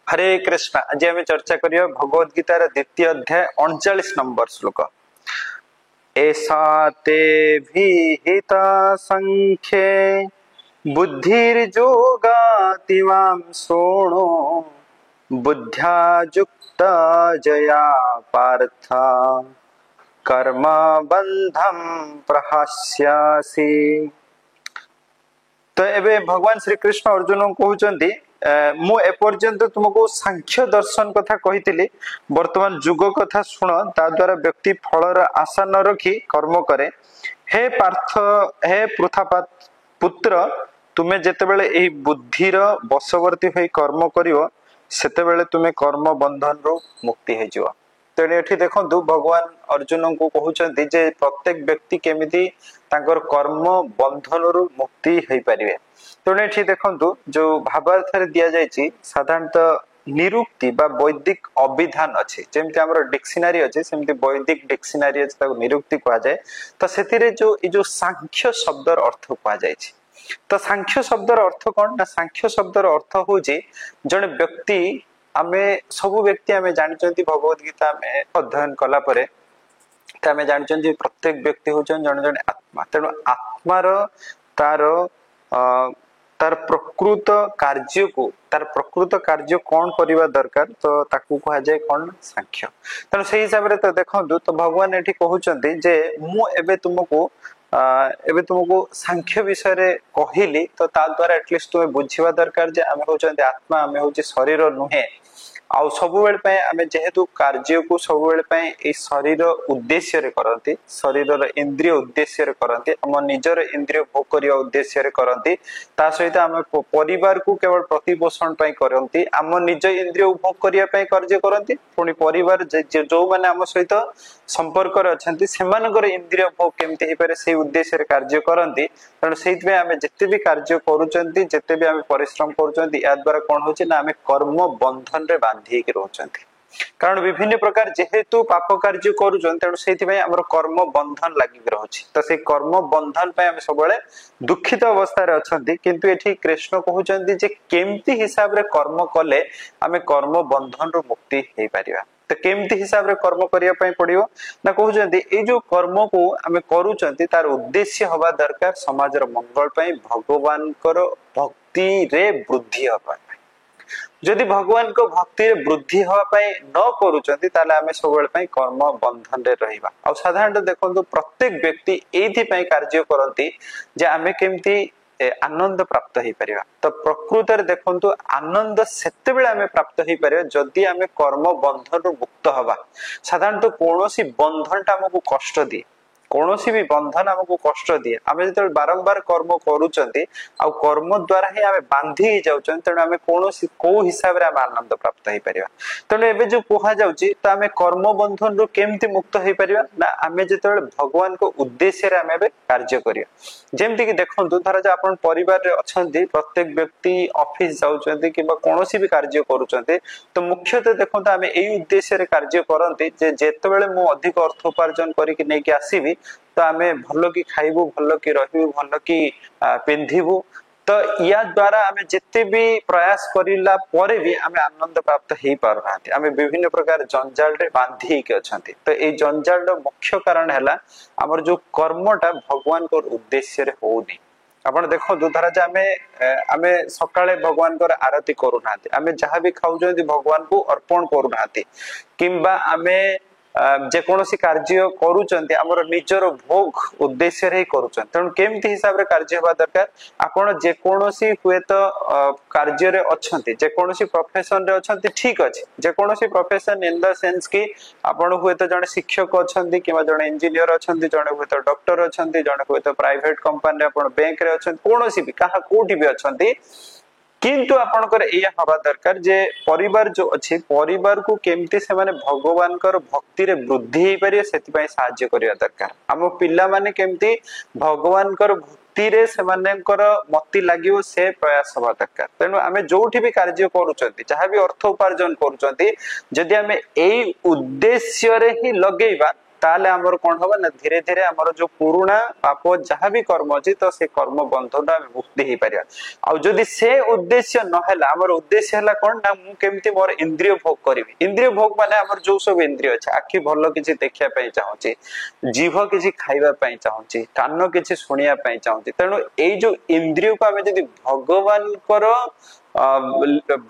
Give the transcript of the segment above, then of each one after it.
हरे कृष्ण। आज आम चर्चा करिया भगवद गीतार द्वितीय अध्याय 39 नंबर श्लोक। ऐसा ते विहिता संख्ये बुद्धिर्योगातिवां शृणु बुद्ध्या युक्ता जया पार्थ कर्म बंधम प्रहास्यासि। तो एबे भगवान श्री कृष्ण अर्जुन को कहउचंती मु एपर्यंत तुमको सांख्य दर्शन कथा कही वर्तमान जुग कथा शुण ता द्वारा व्यक्ति फलर आशा न रखी कर्म करे। हे पार्थ हे पृथापात पुत्र तुमे जेतेबेले एही बुद्धिर वशवर्ती होई कर्म करिवो सेतेबेले तुमे कर्म बंधन रो मुक्ति हे जिवो। तेणु एठी देखंतु भगवान अर्जुन को कहउचंती जे प्रत्येक व्यक्ति केमिति तांकर कर्म बंधन रो मुक्ति हेई परिवे। तेणु एठी देखंतु जो भावार्थ रे दिया जायछि साधारणतः निरुक्ति बा वैदिक अभिधान अछि जेमति हमर डिक्शनरी अछि सेमति वैदिक डिक्शनरी अछि ताको निरुक्ति कहा जाय। तो सेतिरे जो ई जो सांख्य शब्दर अर्थ कहा जायछि। तो सांख्य शब्दर अर्थ कोन ना सांख्य शब्दर अर्थ होछि जने व्यक्ति आमे सब व्यक्ति आमे जानिचंती भगवत गीता में अध्ययन कला परे त आमे जानिचंती प्रत्येक व्यक्ति होचन जने जने आत्मा। तेणु आत्मार तार प्रकृत कार्य को तार प्रकृत कार्य कौन करिवा दरकार तो ताकू कहा जाय कौन सांख्य। तेणु से हिसाब रे तो देखंतु तो भगवान एठी कहउचंती जे मु एबे तुमको सांख्य विषय रे कहिली तो ता द्वारा एटलिस्ट तुमे बुझिवा दरकार जे आमे होचंती आत्मा आमे होची शरीर नुहे आउ सबुबेले पय आमे जेहेतु कार्य को सबुबेले पय ए शरीर उद्देश्य रे करंती शरीर इंद्रिय उद्देश्य रे करंती हम निजर इंद्रिय भोग करिया उद्देश्य रे करंती ता सहित आमे परिवार को केवल प्रतिपोषण पय करंती हम निज इंद्रिय भोग करिया पय कार्य करंती पुनी परिवार जो माने हम सहित संपर्क रे अछंती सेमानकर इंद्रिय भोग केमते हे पारे से उद्देश्य रे कार्य करंती। तण सेहित में आमे जत्ते भी कार्य करूचंती जत्ते भी आमे परिश्रम करूचंती या द्वारा कोन होची ना आमे कर्म बंधन रे बांधी के रहउचंती। कारण विभिन्न प्रकार जेहेतु पाप कार्य करूचन तेणु सेति पय हमर कर्म बंधन लागि रहउची। त से कर्म बंधन पय आमे सबले दुखित अवस्था रे अछंती किंतु एठी कृष्ण कहउचंती जे केमती हिसाब रे कर्म कले आमे कर्म बंधन रो मुक्ति हेई परिबा। तो केमती हिसाब रे कर्म करिया पय पड़ियो ना कहउचंती ए जो कर्म को आमे करूचंती तार उद्देश्य हवा दरकार समाज रो मंगल पय भगवान कर भक्ति रे वृद्धि हवा। जदि भगवान को भक्ति रे वृद्धि हवा पय न करूचंती ताले आमे सबवेले पय कर्म बंधन रे रहिबा। आ साधारणतः देखंतु प्रत्येक व्यक्ति एथि पय कार्य करंती जे आमे केमती आनंद प्राप्त हेई परिबा। तो प्रकृत रे देखंतु आनंद सेते बेले आमे प्राप्त हेई परिबा जदि आमे कर्म बंधन रो मुक्त हवा। साधारणतः कोनोसी बंधन ता हमकु कष्ट दिए कोनोसी भी बंधन हमको कष्ट दिए आमे जते बारंबार कर्म करूचंती आ कर्म द्वारा ही आमे बांधी जाउचन तेणु आमे कोनोसी को हिसाब रे आमे आनंद प्राप्त हेई परिबा। तेणु एबे जो कोहा जाउची त आमे कर्म बंधन रो केमती मुक्त हेई परिबा ना आमे जते भगवान को उद्देश्य रे आमे कार्य करिया। जेमति कि देखंतु धरा जे आपण परिवार रे अछंती प्रत्येक व्यक्ति ऑफिस जाउचंती किबा कोनोसी भी कार्य करूचंती तो मुख्यतः देखंतु आमे एई उद्देश्य रे कार्य करंती जे जेते बेले मु अधिक अर्थ उपार्जन करी कि नै कि आसीबी तो आमे भलो की खाइबू भलो की रहिबू भलो की पिंधिबू। तो या द्वारा आमे जिते भी प्रयास करिला परे भी आमे आनंद प्राप्त हेई पार नाथि आमे विभिन्न प्रकार जंजाल रे बांधी के अछंती। तो ए जंजाल रो मुख्य कारण हैला हमर जो कर्मटा भगवान को उद्देश्य रे होउनी। आपण देखो धरा जे आमे सकाळे भगवान को आरती करू नाथि आमे जहां भी खाउजंती भगवान को अर्पण करू नाथि किंबा आमे जे कोनोसी कार्य करूचंती हमर निजर भोग उद्देश्य रे करूचंती। तेणु केमती हिसाब रे कार्य होबा दरकार आपण जे कोनोसी हुए तो कार्य रे अछंती जे कोनोसी प्रोफेशन रे अछंती ठीक अछि जे कोनोसी प्रोफेशन इन द सेंस कि आपण हुए तो जने शिक्षक अछंती किबा जने इंजीनियर अछंती जने हुए तो डॉक्टर अछंती जने हुए तो प्राइवेट कंपनी रे आपण बैंक रे अछंती कोनोसी भी कहा कोठी भी अछंती किंतु आपनकर एया हवा दरकार जे परिवार जो अछि परिवार को केमती से माने भगवान कर भक्ति रे वृद्धि हेई परिए सेति पय सहाय्य करिया दरकार। हम पिल्ला माने केमती भगवान कर भक्ति रे से मानेकर मति लागियो से प्रयास हवा दरकार। तेनु आमे जोठी भी कार्य करूचंती जहां भी अर्थ उपार्जन करूचंती जदि आमे एई उद्देश्य रे ही लगेइबा ताले हमर कोन होबा ना धीरे धीरे हमर जो पुराना पाप जहां भी कर्म अछि तो से कर्म बंधन मुक्ति हे परिया आ जदि से उद्देश्य न हला हमर उद्देश्य हला कोन ना मु केमती मोर इंद्रिय भोग करिवि इंद्रिय भोग माने हमर जो सब इंद्रिय अछि आखि भलो किछि देखिया पई चाहूची जीभ किछि खाइबा पई चाहूची कान किछि सुनिया पई चाहूची तेनु एई जो इंद्रिय को हमें यदि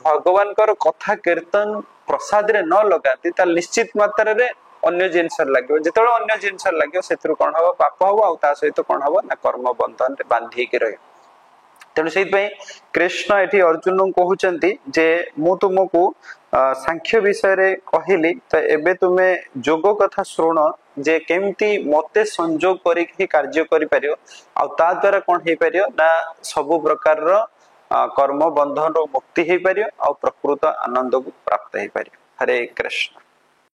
भगवान कर कथा कीर्तन प्रसाद रे न लगाती ता निश्चित मात्रा रे अन्य जिनस लागो जेतले अन्य जिनस लागो सेतरु कोन हो पाप हो आ ता सहित कोन हो ना कर्म बंधन रे बांधी के रहे तेणु से कृष्ण एठी अर्जुन को कहउचंती जे मु तुमको सांख्य विषय रे कहिली तो एबे तुमे जोग कथा शुण जे केमती मते संजोग करी कार्य करि परियो आ ता द्वारा कोन हे परियो ना सब प्रकार रो कर्म बंधन रो मुक्ति हे परियो आ प्रकृत आनंद को प्राप्त हे परियो हरे कृष्ण।